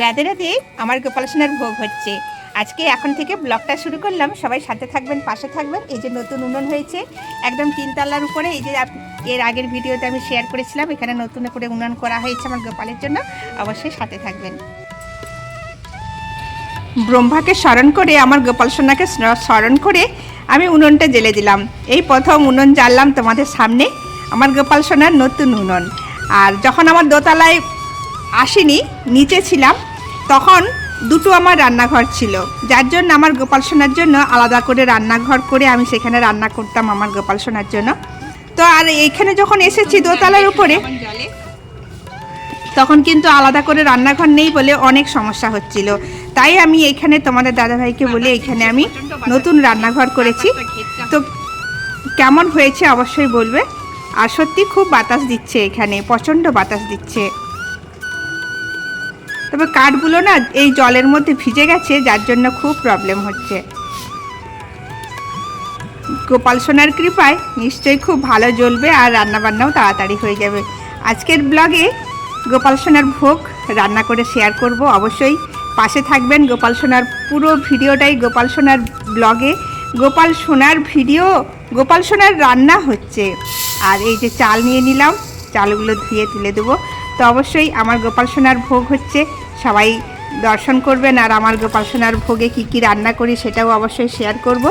রাধে রাধে। আমার গোপাল সোনার ভোগ হচ্ছে আজকে। এখন থেকে ব্লগটা শুরু করলাম, সবাই সাথে থাকবেন, পাশে থাকবেন। এই যে নতুন উনুন হয়েছে একদম 3 তলার উপরে। এই যে এর আগের ভিডিওতে আমি শেয়ার করেছিলাম, এখানে নতুন করে উনুন করা হয়েছে আমার গোপালের জন্য। অবশ্যই সাথে থাকবেন। ব্রহ্মাকে স্মরণ করে, আমার গোপাল সোনাকে স্মরণ করে আমি উনুনটা জ্বেলে দিলাম। এই প্রথম উনুন জ্বাললাম তোমাদের সামনে, আমার গোপাল সোনার নতুন উনুন। আর যখন আমার দোতলায় আসিনি, নিচে ছিলাম, তখন দুটো আমার রান্নাঘর ছিল, যার জন্য আমার গোপাল সোনার জন্য আলাদা করে রান্নাঘর করে আমি সেখানে রান্না করতাম আমার গোপাল সোনার জন্য। তো আর এইখানে যখন এসেছি দোতলার উপরে, তখন কিন্তু আলাদা করে রান্নাঘর নেই বলে অনেক সমস্যা হচ্ছিল। তাই আমি এইখানে তোমাদের দাদাভাইকে বলে এইখানে আমি নতুন রান্নাঘর করেছি। তো কেমন হয়েছে অবশ্যই বলবে। আর সত্যি খুব বাতাস দিচ্ছে, এখানে প্রচণ্ড বাতাস দিচ্ছে। তবে কাঠগুলো না এই জলের মধ্যে ভিজে গেছে, যার জন্য খুব প্রবলেম হচ্ছে। গোপাল সোনার কৃপায় নিশ্চয়ই খুব ভালো জ্বলবে আর রান্নাবান্নাও তাড়াতাড়ি হয়ে যাবে। আজকের ব্লগে গোপাল সোনার ভোগ রান্না করে শেয়ার করব। অবশ্যই পাশে থাকবেন। গোপাল সোনার পুরো ভিডিওটাই গোপাল সোনার ব্লগে, গোপাল সোনার ভিডিও, গোপাল সোনার রান্না হচ্ছে। আর এই যে চাল নিয়ে নিলাম, চালগুলো ধুয়ে তুলে দেবো। তো অবশ্যই আমার গোপাল সোনার ভোগ হচ্ছে, সবাই দর্শন করবেন। আর আমার গোপাল সোনার ভোগে কি কি রান্না করি সেটাও অবশ্যই শেয়ার করব।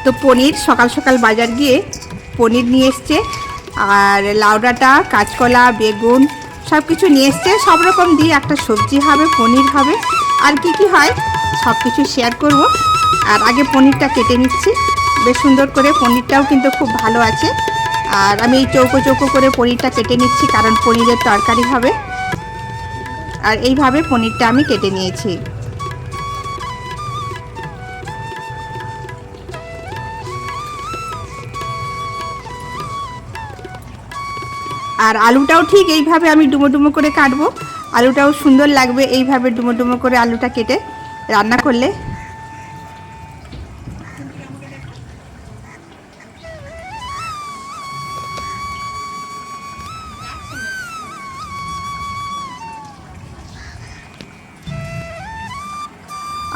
তো পনির সকাল সকাল বাজার গিয়ে পনির নিয়ে এসছে, আর লাউ ডাঁটা, কাঁচকলা, বেগুন সব কিছু নিয়ে এসছে। সব রকম দিয়ে একটা সবজি হবে, পনির হবে, আর কি কি হয় সব কিছু শেয়ার করব। আর আগে পনিরটা কেটে নিচ্ছি বেশ সুন্দর করে। পনিরটাও কিন্তু খুব ভালো আছে। আর আমি এই চৌকো চৌকো করে পনিরটা কেটে নিচ্ছি, কারণ পনিরের তরকারি হবে। আর এইভাবে পনিরটা আমি কেটে নিয়েছি। আর আলুটাও ঠিক এইভাবে আমি ডুমো ডুমো করে কাটবো। আলুটাও সুন্দর লাগবে এইভাবে ডুমো ডুমো করে আলুটা কেটে রান্না করলে।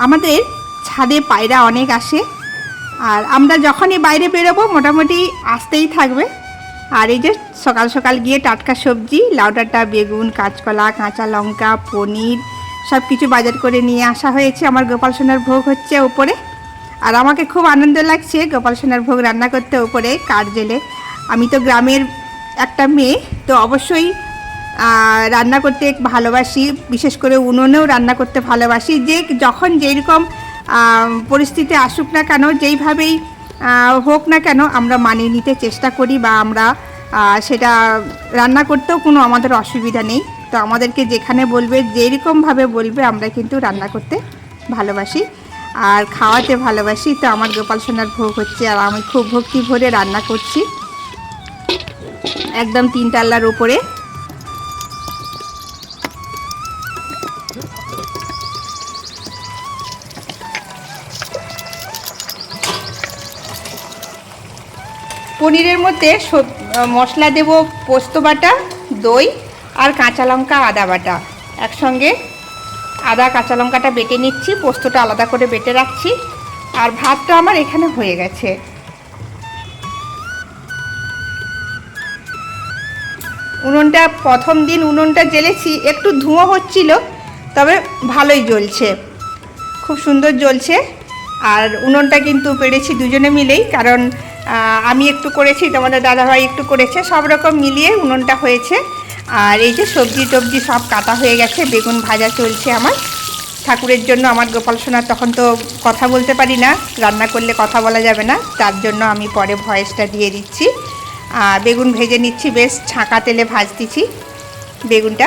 আমাদের ছাদে পায়রা অনেক আসে, আর আমরা যখনই বাইরে বেরোবো মোটামুটি আসতেই থাকবে। আর এই যে সকাল সকাল গিয়ে টাটকা সবজি, লাউ ডাঁটা, বেগুন, কাঁচকলা, কাঁচা লঙ্কা, পনির সব কিছু বাজার করে নিয়ে আসা হয়েছে। আমার গোপাল সোনার ভোগ হচ্ছে উপরে। আর আমাকে খুব আনন্দ লাগছে গোপাল সোনার ভোগ রান্না করতে উপরে কাঠ জেলে। আমি তো গ্রামের একটা মেয়ে, তো অবশ্যই রান্না করতে ভালোবাসি, বিশেষ করে উনুনেও রান্না করতে ভালোবাসি। যে যখন যেরকম পরিস্থিতি আসুক না কেন, যেইভাবেই হোক না কেন, আমরা মানিয়ে নিতে চেষ্টা করি, বা আমরা সেটা রান্না করতেও কোনো আমাদের অসুবিধা নেই। তো আমাদেরকে যেখানে বলবে, যেরকমভাবে বলবে, আমরা কিন্তু রান্না করতে ভালোবাসি আর খাওয়াতে ভালোবাসি। তো আমার গোপাল সোনার ভোগ হচ্ছে, আর আমি খুব ভক্তি ভরে রান্না করছি একদম 3 তলার উপরে। পনিরের মধ্যে মশলা দেব, পোস্ত বাটা, দই আর কাঁচা লঙ্কা, আদা বাটা একসঙ্গে। আদা কাঁচা লঙ্কাটা বেটে নিচ্ছি, পোস্তটা আলাদা করে বেটে রাখছি। আর ভাতটা আমার এখানে হয়ে গেছে। উনুনটা প্রথম দিন উনুনটা জ্বেলেছি, একটু ধোঁয়া হচ্ছিল, তবে ভালোই জ্বলছে, খুব সুন্দর জ্বলছে। আর উনুনটা কিন্তু পেরেছি দুজনে মিলেই, কারণ আমি একটু করেছি, তোমাদের দাদাভাই একটু করেছে, সব রকম মিলিয়ে উনুনটা হয়েছে। আর এই যে সবজি টবজি সব কাটা হয়ে গেছে, বেগুন ভাজা চলছে আমার ঠাকুরের জন্য। আমার গোপাল সোনা তখন তো কথা বলতে পারি না, রান্না করলে কথা বলা যাবে না, তার জন্য আমি পরে ভয়েসটা দিয়ে দিচ্ছি। বেগুন ভেজে নিচ্ছি, বেশ ছাঁকা তেলে ভাজতেছি বেগুনটা।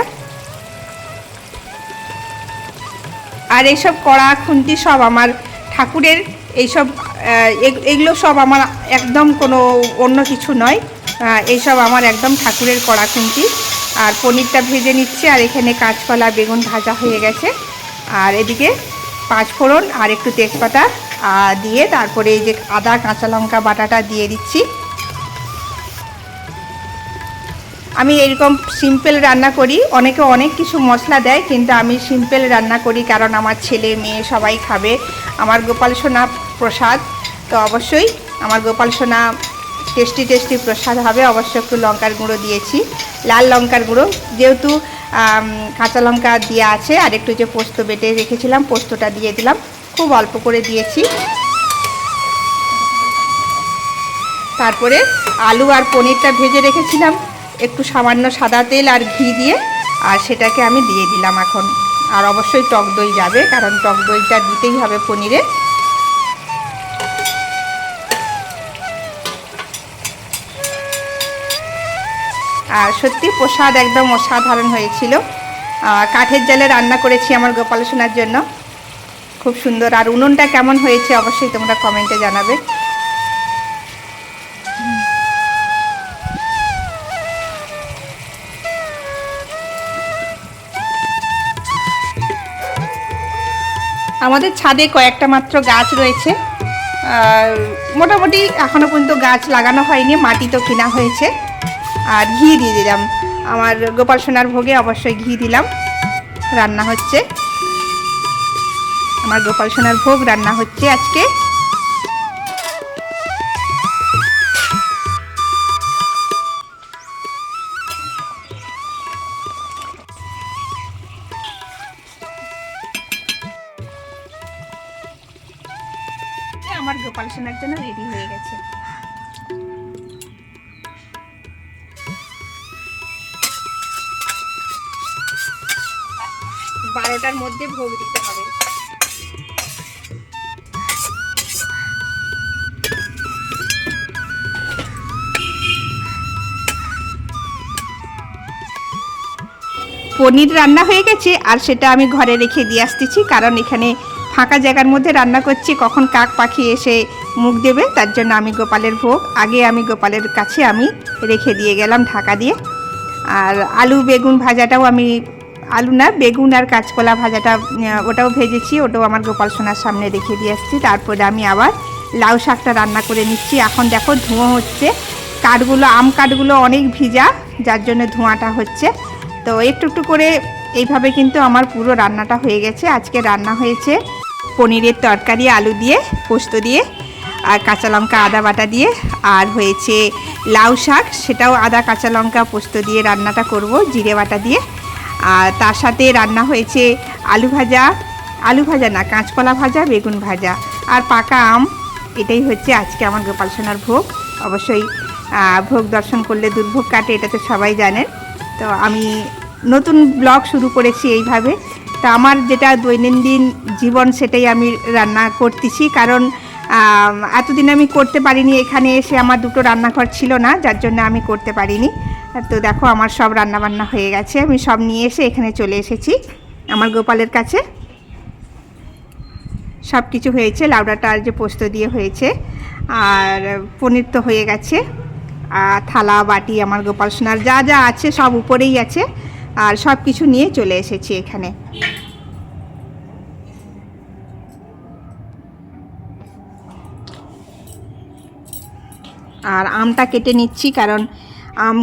আর এইসব কড়া খুন্তি সব আমার ঠাকুরের, এইসব এগুলো সব আমার একদম কোনো অন্য কিছু নয়, এইসব আমার একদম ঠাকুরের কড়া খুন্তি। আর পনিরটা ভেজে নিচ্ছে, আর এখানে কাঁচকলা, বেগুন ভাজা হয়ে গেছে। আর এদিকে 5 ফোড়ন আর একটু তেজপাতা দিয়ে তারপরে এই যে আদা কাঁচা লঙ্কা বাটাটা দিয়ে দিচ্ছি। আমি এরকম সিম্পল রান্না করি, অনেকে অনেক কিছু মশলা দেয়, কিন্তু আমি সিম্পল রান্না করি কারণ আমার ছেলে মেয়ে সবাই খাবে। আমার গোপাল সোনা প্রসাদ, তো অবশ্যই আমার গোপাল সোনা টেস্টি টেস্টি প্রসাদ হবে। অবশ্য একটু লঙ্কার গুঁড়ো দিয়েছি, লাল লঙ্কার গুঁড়ো, যেহেতু কাঁচা লঙ্কা দেওয়া আছে, আর একটু যে পোস্ত বেটে রেখেছিলাম পোস্তটা দিয়ে দিলাম, খুব অল্প করে দিয়েছি। তারপরে আলু আর পনিরটা ভেজে রেখেছিলাম একটু সামান্য সাদা তেল আর ঘি দিয়ে, আর সেটাকে আমি দিয়ে দিলাম এখন। আর অবশ্যই টক দই যাবে, কারণ টক দইটা দিতেই হবে পনিরে। আর সত্যি প্রসাদ একদম অসাধারণ হয়েছিল। কাঠের জালে রান্না করেছি আমার গোপাল সোনার জন্য, খুব সুন্দর। আর উনুনটা কেমন হয়েছে অবশ্যই তোমরা কমেন্টে জানাবে। আমাদের ছাদে কয়েকটা মাত্র গাছ রয়েছে, মোটামুটি এখনও পর্যন্ত গাছ লাগানো হয়নি, মাটি তো কেনা হয়েছে। আর ঘি দিয়ে দিলাম, আমার গোপাল সোনার ভোগে অবশ্যই ঘি দিলাম। রান্না হচ্ছে আমার গোপাল সোনার ভোগ, রান্না হচ্ছে আজকে। আমার গোপাল সোনার জন্য রেডি হয়ে গেছে। 12টার মধ্যে ভোগ দিতে হবে। পনির রান্না হয়ে গেছে, আর সেটা আমি ঘরে রেখে দিয়ে আসতেছি, কারণ এখানে ফাঁকা জায়গার মধ্যে রান্না করছি, কখন কাক পাখি এসে মুখ দেবে, তার জন্য আমি গোপালের ভোগ আগে আমি গোপালের কাছে আমি রেখে দিয়ে গেলাম ঢাকা দিয়ে। আর আলু বেগুন ভাজাটাও আমি, আলু না বেগুন আর কাঁচকলা ভাজাটা ওটাও ভেজেছি, ওটাও আমার গোপাল সোনার সামনে রেখে দিয়ে আসছি। তারপরে আমি আবার লাউ শাকটা রান্না করে নিচ্ছি। এখন দেখো ধোঁয়া হচ্ছে, কাঠগুলো আম কাঠগুলো অনেক ভিজা, যার জন্য ধোঁয়াটা হচ্ছে। তো একটু একটু করে এইভাবে কিন্তু আমার পুরো রান্নাটা হয়ে গেছে। আজকে রান্না হয়েছে পনিরের তরকারি আলু দিয়ে পোস্ত দিয়ে আর কাঁচা লঙ্কা আদা বাটা দিয়ে, আর হয়েছে লাউ শাক, সেটাও আদা কাঁচা লঙ্কা পোস্ত দিয়ে রান্নাটা করব জিরে বাটা দিয়ে। আর তার সাথে রান্না হয়েছে আলু ভাজা না কাঁচকলা ভাজা, বেগুন ভাজা আর পাকা আম। এটাই হচ্ছে আজকে আমার গোপাল সোনার ভোগ। অবশ্যই ভোগ দর্শন করলে দুর্ভোগ কাটে, এটা তো সবাই জানেন। তো আমি নতুন ব্লগ শুরু করেছি এইভাবে। তা আমার যেটা দৈনন্দিন জীবন সেটাই আমি রান্না করতেছি, কারণ এতদিন আমি করতে পারিনি, এখানে এসে আমার দুটো রান্নাঘর ছিল না, যার জন্য আমি করতে পারিনি। তো দেখো আমার সব রান্নাবান্না হয়ে গেছে, আমি সব নিয়ে এসে এখানে চলে এসেছি আমার গোপালের কাছে। সব কিছু হয়েছে, লাউডাটা আর যে পোস্ত দিয়ে হয়েছে, আর পনির তো হয়ে গেছে, আর থালা বাটি আমার গোপাল সোনার যা যা আছে সব উপরেই আছে, আর সব কিছু নিয়ে চলে এসেছি এখানে। আর আমটা কেটে নিচ্ছি, কারণ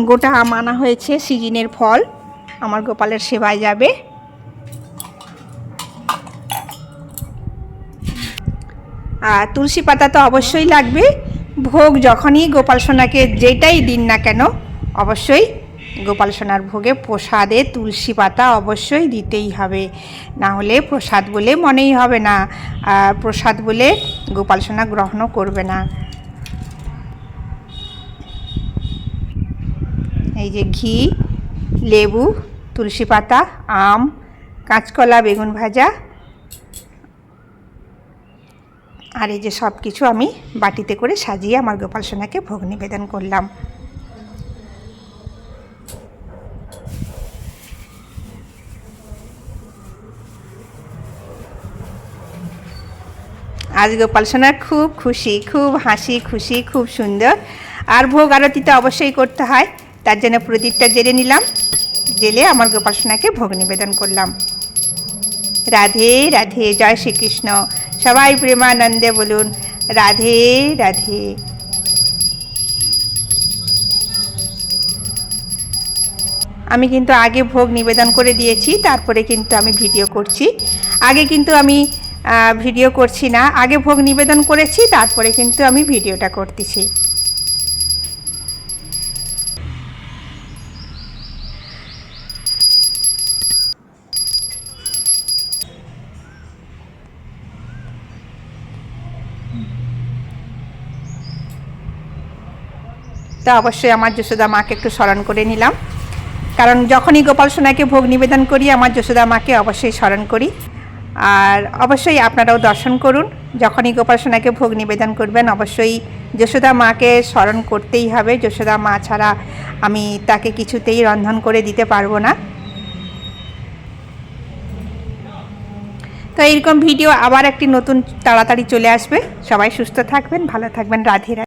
গোটা আম আনা হয়েছে, সিজনের ফল, আমার গোপালের সেবায় যাবে। আর তুলসী পাতা তো অবশ্যই লাগবে, ভোগ যখনই গোপাল সোনাকে যেটাই দিন না কেন অবশ্যই গোপাল সোনার ভোগে প্রসাদে তুলসী পাতা অবশ্যই দিতেই হবে, না হলে প্রসাদ বলে মনেই হবে না, প্রসাদ বলে গোপাল সোনা গ্রহণও করবে না। এই যে ঘি, লেবু, তুলসী পাতা, আম, কাঁচকলা, বেগুন ভাজা, আর এই যে সব কিছু আমি বাটিতে করে সাজিয়ে আমার গোপাল সোনাকে ভোগ নিবেদন করলাম। আজ গোপাল সোনা খুব খুশি, খুব হাসি খুশি, খুব সুন্দর। আর ভোগ আরতিটা অবশ্যই করতে হয়, তার জন্য প্রদীপটা জেলে নিলাম, জেলে আমার গোপাল সোনাকে ভোগ নিবেদন করলাম। রাধে রাধে, জয় শ্রীকৃষ্ণ। সবাই প্রেমানন্দে বলুন রাধে রাধে। আমি কিন্তু আগে ভোগ নিবেদন করে দিয়েছি, তারপরে কিন্তু আমি ভিডিও করছি। আগে কিন্তু আমি ভিডিও করছি না, আগে ভোগ নিবেদন করেছি, তারপরে কিন্তু আমি ভিডিওটা করতেছি। তো অবশ্যই আমার যশোদা মাকে একটু স্মরণ করে নিলাম, কারণ যখনই গোপাল সোনাকে ভোগ নিবেদন করি আমার যশোদা মাকে অবশ্যই স্মরণ করি। আর অবশ্যই আপনারাও দর্শন করুন, যখনই গোপাল সোনাকে ভোগ নিবেদন করবেন অবশ্যই যশোদা মাকে স্মরণ করতেই হবে। যশোদা মা ছাড়া আমি তাকে কিছুতেই রন্ধন করে দিতে পারবো না। তো এইরকম ভিডিও আবার একটি নতুন তাড়াতাড়ি চলে আসবে। সবাই সুস্থ থাকবেন, ভালো থাকবেন। রাধে রাধে।